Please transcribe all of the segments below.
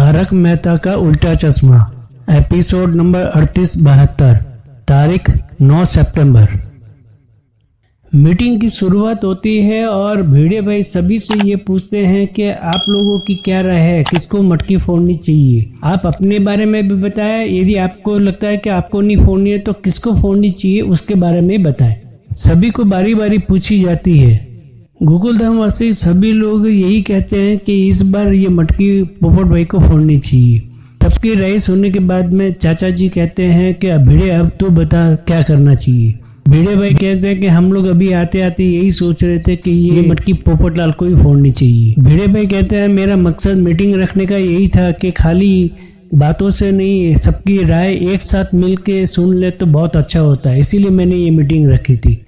तारक मेहता का उल्टा चश्मा, एपिसोड नंबर 38-72, तारीख 9 सितंबर। मीटिंग की शुरुआत होती है और भिड़े भाई सभी से ये पूछते हैं कि आप लोगों की क्या राय है, किसको मटकी फोड़नी चाहिए। आप अपने बारे में भी बताएं, यदि आपको लगता है कि आपको नहीं फोड़नी है तो किसको फोड़नी चाहिए उसके बारे में बताएं। सभी को बारी बारी पूछी जाती है। गोकुलधामवासी सभी लोग यही कहते हैं कि इस बार ये मटकी पोपट भाई को फोड़नी चाहिए। सबकी राय सुनने के बाद में चाचा जी कहते हैं कि भिड़े अब तो बता क्या करना चाहिए। भिड़े भाई कहते हैं कि हम लोग अभी आते आते यही सोच रहे थे कि ये मटकी पोपटलाल को ही फोड़नी चाहिए। भिड़े भाई कहते हैं मेरा मकसद मीटिंग रखने का यही था कि खाली बातों से नहीं, सबकी राय एक साथ मिल के सुन ले तो बहुत अच्छा होता है, इसीलिए मैंने ये मीटिंग रखी थी।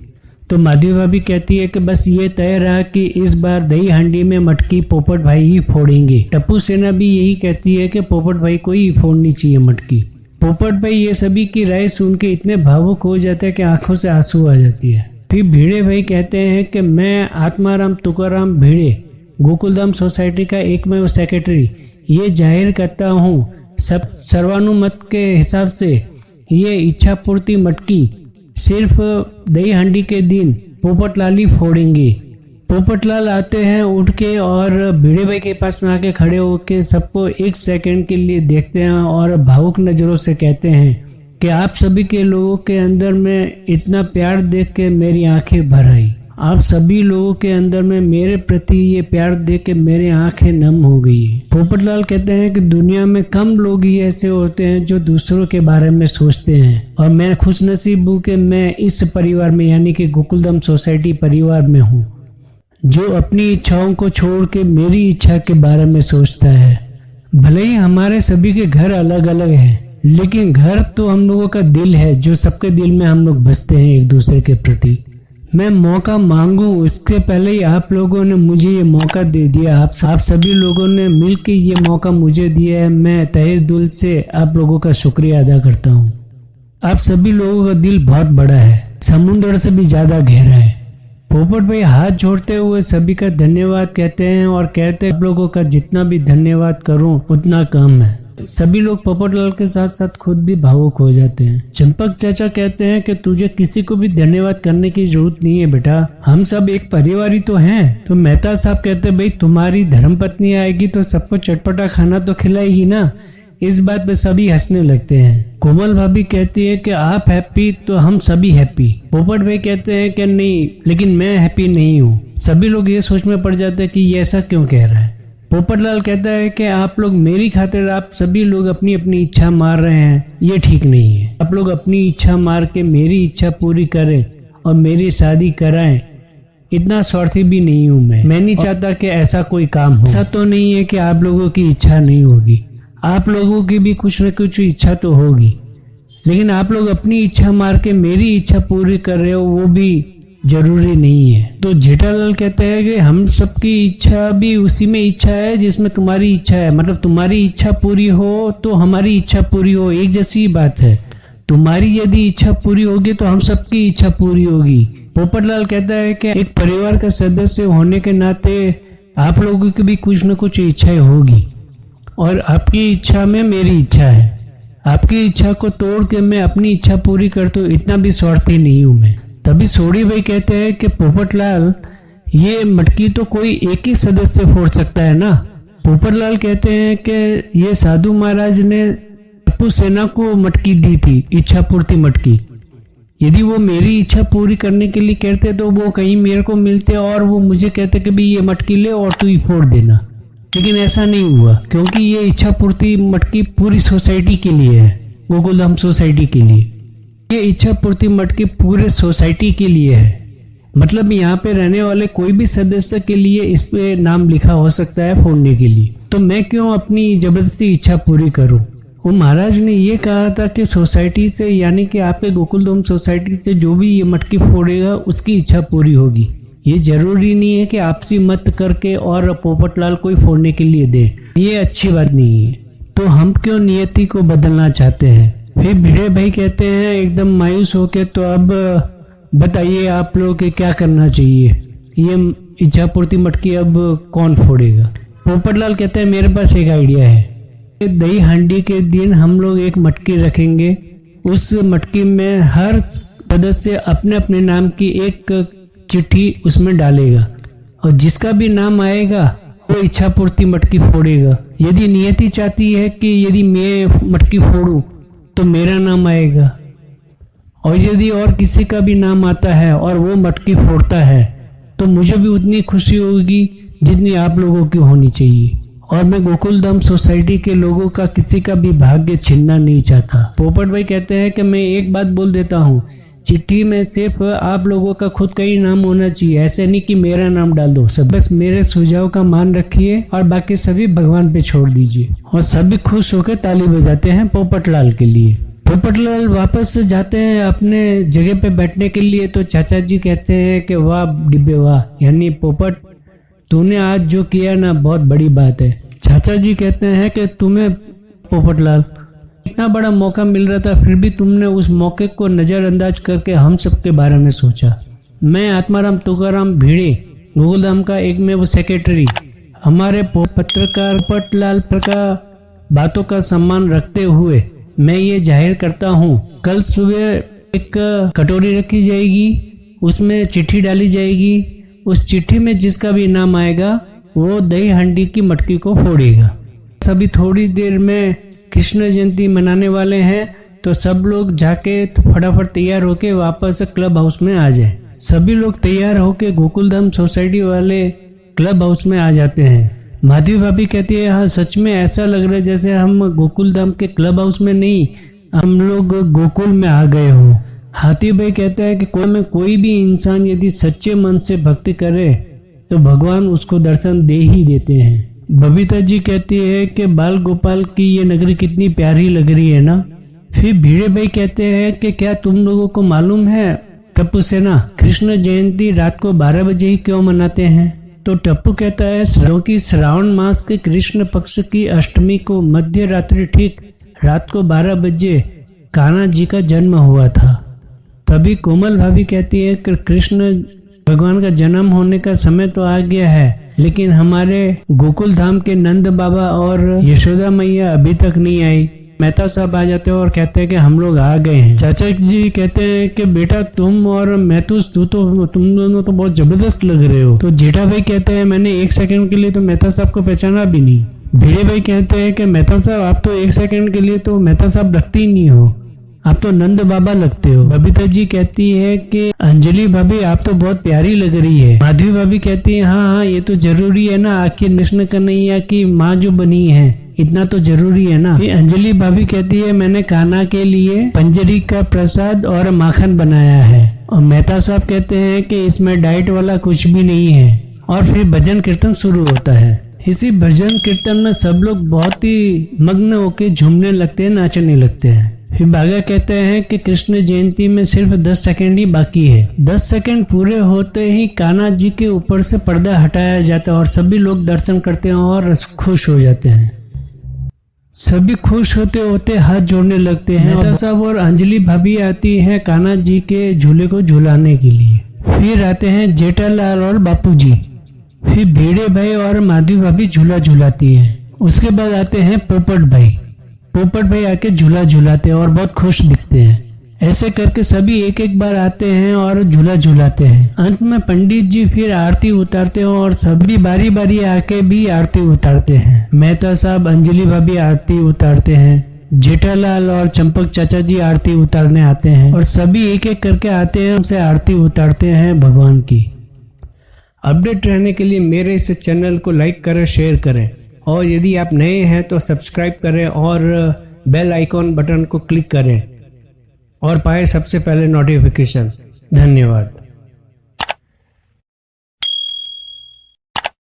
तो माधवी भाभी कहती है कि बस ये तय रहा कि इस बार दही हांडी में मटकी पोपट भाई ही फोड़ेंगे। टप्पू सेना भी यही कहती है कि पोपट भाई को ही फोड़नी चाहिए मटकी। पोपट भाई ये सभी की राय सुन के इतने भावुक हो जाते हैं कि आंखों से आंसू आ जाती है। फिर भिड़े भाई कहते हैं कि मैं आत्माराम तुकाराम भिड़े, गोकुलधाम सोसाइटी का एकमेव सेक्रेटरी, ये जाहिर करता हूँ सब सर्वानुमत के हिसाब से ये इच्छा पूर्ति मटकी सिर्फ दही हांडी के दिन पोपटलाल ही फोड़ेंगे। पोपटलाल आते हैं उठ के और भिड़े भाई के पास में आके खड़े होके सबको एक सेकंड के लिए देखते हैं और भावुक नजरों से कहते हैं कि आप सभी के लोगों के अंदर में इतना प्यार देख के मेरी आंखें भर आई। आप सभी लोगों के अंदर में मेरे प्रति ये प्यार देख के मेरी आंखें नम हो गई। पोपटलाल कहते हैं कि दुनिया में कम लोग ही ऐसे होते हैं जो दूसरों के बारे में सोचते हैं और मैं खुशनसीब हूँ कि मैं इस परिवार में यानी कि गोकुलधाम सोसाइटी परिवार में हूँ जो अपनी इच्छाओं को छोड़ के मेरी इच्छा के बारे में सोचता है। भले ही हमारे सभी के घर अलग अलग हैं, लेकिन घर तो हम लोगों का दिल है जो सबके दिल में हम लोग बसते हैं एक दूसरे के प्रति। मैं मौका मांगू उसके पहले ही आप लोगों ने मुझे ये मौका दे दिया। आप सभी लोगों ने मिलकर ये मौका मुझे दिया है। मैं तहे दिल से आप लोगों का शुक्रिया अदा करता हूँ। आप सभी लोगों का दिल बहुत बड़ा है, समुद्र से भी ज्यादा गहरा है। पोपट भाई हाथ जोड़ते हुए सभी का धन्यवाद कहते हैं और कहते हैं आप लोगों का जितना भी धन्यवाद करूं उतना कम है। सभी लोग पोपटलाल के साथ साथ खुद भी भावुक हो जाते हैं। चंपक चाचा कहते हैं कि तुझे किसी को भी धन्यवाद करने की जरूरत नहीं है बेटा, हम सब एक परिवार ही तो हैं। तो मेहता साहब कहते हैं भाई तुम्हारी धर्मपत्नी आएगी तो सबको चटपटा खाना तो खिलाएगी ना। इस बात पे सभी हंसने लगते हैं। कोमल भाभी कहती है कि आप हैप्पी तो हम सभी हैप्पी। पोपट भाई कहते हैं कि नहीं, लेकिन मैं हैप्पी नहीं हूँ। सभी लोग ये सोच में पड़ जाते हैं कि ये ऐसा क्यों कह रहा है। पोपटलाल कहता है कि आप लोग मेरी खातिर आप सभी लोग अपनी अपनी इच्छा मार रहे हैं, ये ठीक नहीं है। आप लोग अपनी इच्छा मार के मेरी इच्छा पूरी करें और मेरी शादी कराएं, इतना स्वार्थी भी नहीं हूँ मैं नहीं चाहता कि ऐसा कोई काम हो। ऐसा तो नहीं है कि आप लोगों की इच्छा नहीं होगी, आप लोगों की भी कुछ न कुछ इच्छा तो होगी, लेकिन आप लोग अपनी इच्छा मार के मेरी इच्छा पूरी कर रहे हो वो भी जरूरी नहीं है। तो जेठालाल कहते हैं कि हम सबकी इच्छा भी उसी में इच्छा है जिसमें तुम्हारी इच्छा है, मतलब तुम्हारी इच्छा पूरी हो तो हमारी इच्छा पूरी हो, एक जैसी बात है। तुम्हारी यदि इच्छा पूरी होगी तो हम सबकी इच्छा पूरी होगी। पोपटलाल कहता है कि एक परिवार का सदस्य होने के नाते आप लोगों की भी कुछ न कुछ इच्छाएं होगी और आपकी इच्छा में मेरी इच्छा है। आपकी इच्छा को तोड़ के मैं अपनी इच्छा पूरी करता हूँ, इतना भी स्वार्थी नहीं हूँ मैं। तभी सोडी भाई कहते हैं कि पोपटलाल ये मटकी तो कोई एक ही सदस्य फोड़ सकता है ना। पोपटलाल कहते हैं कि ये साधु महाराज ने टप्पू सेना को मटकी दी थी, इच्छा पूर्ति मटकी। यदि वो मेरी इच्छा पूरी करने के लिए कहते तो वो कहीं मेरे को मिलते और वो मुझे कहते कि भाई ये मटकी ले और तू ही फोड़ देना, लेकिन ऐसा नहीं हुआ क्योंकि ये इच्छा पूर्ति मटकी पूरी सोसाइटी के लिए है, गोकुलधाम सोसाइटी के लिए। ये इच्छा पूर्ति मटकी पूरे सोसाइटी के लिए है, मतलब यहाँ पे रहने वाले कोई भी सदस्य के लिए इस पे नाम लिखा हो सकता है फोड़ने के लिए। तो मैं क्यों अपनी जबरदस्ती इच्छा पूरी करूं। वो महाराज ने ये कहा था कि सोसाइटी से यानी कि आपके गोकुलधाम सोसाइटी से जो भी ये मटकी फोड़ेगा उसकी इच्छा पूरी होगी। ये जरूरी नहीं है कि आपसी मत करके और पोपटलाल को ही फोड़ने के लिए दे, ये अच्छी बात नहीं है। तो हम क्यों नियति को बदलना चाहते हैं। फिर भिड़े भाई कहते हैं एकदम मायूस होके, तो अब बताइए आप लोग के क्या करना चाहिए, ये इच्छा पूर्ति मटकी अब कौन फोड़ेगा। पोपटलाल कहते हैं मेरे पास एक आइडिया है, दही हांडी के दिन हम लोग एक मटकी रखेंगे। उस मटकी में हर सदस्य अपने अपने नाम की एक चिट्ठी उसमें डालेगा और जिसका भी नाम आएगा वो इच्छा पूर्ति मटकी फोड़ेगा। यदि नियति चाहती है कि यदि मैं मटकी फोड़ूं तो मेरा नाम आएगा, और यदि और किसी का भी नाम आता है और वो मटकी फोड़ता है तो मुझे भी उतनी खुशी होगी जितनी आप लोगों की होनी चाहिए। और मैं गोकुलधाम सोसाइटी के लोगों का किसी का भी भाग्य छीनना नहीं चाहता। पोपट भाई कहते हैं कि मैं एक बात बोल देता हूँ, चिट्ठी में सिर्फ आप लोगों का खुद का ही नाम होना चाहिए, ऐसे नहीं कि मेरा नाम डाल दो। सब बस मेरे सुझाव का मान रखिए और बाकी सभी भगवान पे छोड़ दीजिए। और सभी खुश होकर ताली बजाते हैं पोपटलाल के लिए। पोपटलाल वापस जाते हैं अपने जगह पे बैठने के लिए तो चाचा जी कहते हैं कि वाह डिब्बे वाह, यानी पोपट तूने आज जो किया ना बहुत बड़ी बात है। चाचा जी कहते हैं कि तुम्हें पोपटलाल इतना बड़ा मौका मिल रहा था फिर भी तुमने उस मौके को नज़रअंदाज करके हम सबके बारे में सोचा। मैं आत्माराम तुकाराम भिड़े, गोकुलधाम का एक में वो सेक्रेटरी, हमारे पत्रकार पोपटलाल का बातों का सम्मान रखते हुए मैं ये जाहिर करता हूँ, कल सुबह एक कटोरी रखी जाएगी, उसमें चिट्ठी डाली जाएगी। उस चिट्ठी में जिसका भी नाम आएगा वो दही हांडी की मटकी को फोड़ेगा। सभी थोड़ी देर में कृष्ण जयंती मनाने वाले हैं तो सब लोग जाके फटाफट तैयार होके वापस क्लब हाउस में आ जाए। सभी लोग तैयार होके गोकुलधाम सोसाइटी वाले क्लब हाउस में आ जाते हैं। माधवी भाभी कहती है हाँ सच में ऐसा लग रहा है जैसे हम गोकुलधाम के क्लब हाउस में नहीं, हम लोग गोकुल में आ गए हो। हाथी भाई कहता है कि कोई भी इंसान यदि सच्चे मन से भक्ति करे तो भगवान उसको दर्शन दे ही देते हैं। बबीता जी कहती है कि बाल गोपाल की ये नगरी कितनी प्यारी लग रही है ना। फिर भीड़े भाई कहते हैं कि क्या तुम लोगों को मालूम है टप्पू सेना कृष्ण जयंती रात को 12 बजे ही क्यों मनाते हैं? तो टप्पू कहता है क्योंकि श्रावण मास के कृष्ण पक्ष की अष्टमी को मध्य रात्रि ठीक रात को 12 बजे कान्हा जी का जन्म हुआ था। तभी कोमल भाभी कहती है कि कृष्ण भगवान का जन्म होने का समय तो आ गया है, लेकिन हमारे गोकुल धाम के नंद बाबा और यशोदा मैया अभी तक नहीं आई। मेहता साहब आ जाते हैं और कहते हैं कि हम लोग आ गए हैं। चाचा जी कहते हैं कि बेटा तुम और महतूस तुम दोनों तो बहुत जबरदस्त लग रहे हो। तो जेठा भाई कहते हैं मैंने एक सेकंड के लिए तो मेहता साहब को पहचाना भी नहीं। भिड़े भाई कहते हैं कि मेहता साहब आप तो एक सेकंड के लिए तो मेहता साहब लगते ही नहीं हो, आप तो नंद बाबा लगते हो। बबीता जी कहती है कि अंजलि भाभी आप तो बहुत प्यारी लग रही है। माधवी भाभी कहती है हाँ ये तो जरूरी है ना, आखिर कृष्ण कन्हैया की माँ जो बनी है इतना तो जरूरी है ना। फिर अंजलि भाभी कहती है मैंने कान्हा के लिए पंजरी का प्रसाद और माखन बनाया है। और मेहता साहब कहते हैं कि इसमें डाइट वाला कुछ भी नहीं है। और फिर भजन कीर्तन शुरू होता है। इसी भजन कीर्तन में सब लोग बहुत ही मग्न होकर झूमने लगते हैं, नाचने लगते हैं। फिर बागा कहते हैं कि कृष्ण जयंती में सिर्फ 10 सेकंड ही बाकी है। 10 सेकंड पूरे होते ही कान्हा जी के ऊपर से पर्दा हटाया जाता है और सभी लोग दर्शन करते हैं और खुश हो जाते हैं। सभी खुश होते होते हाथ जोड़ने लगते हैं। मेहता साहब और अंजलि भाभी आती है कान्हा जी के झूले को झुलाने के लिए। फिर आते हैं जेठालाल और बापू जी। फिर भिड़े भाई और माधवी भाभी झूला झुलाती है। उसके बाद आते हैं पोपट भाई। पोपट भाई आके झूला झुलाते हैं और बहुत खुश दिखते हैं। ऐसे करके सभी एक एक बार आते हैं और झूला झुलाते हैं। अंत में पंडित जी फिर आरती उतारते हैं और सभी बारी बारी आके भी आरती उतारते हैं। मेहता साहब अंजलि भाभी आरती उतारते हैं। जेठालाल और चंपक चाचा जी आरती उतारने आते हैं और सभी एक एक करके आते हैं, हमसे आरती उतारते हैं भगवान की। अपडेट रहने के लिए मेरे इस चैनल को लाइक करें, शेयर करें और यदि आप नए हैं तो सब्सक्राइब करें और बेल आइकॉन बटन को क्लिक करें और पाए सबसे पहले नोटिफिकेशन। धन्यवाद।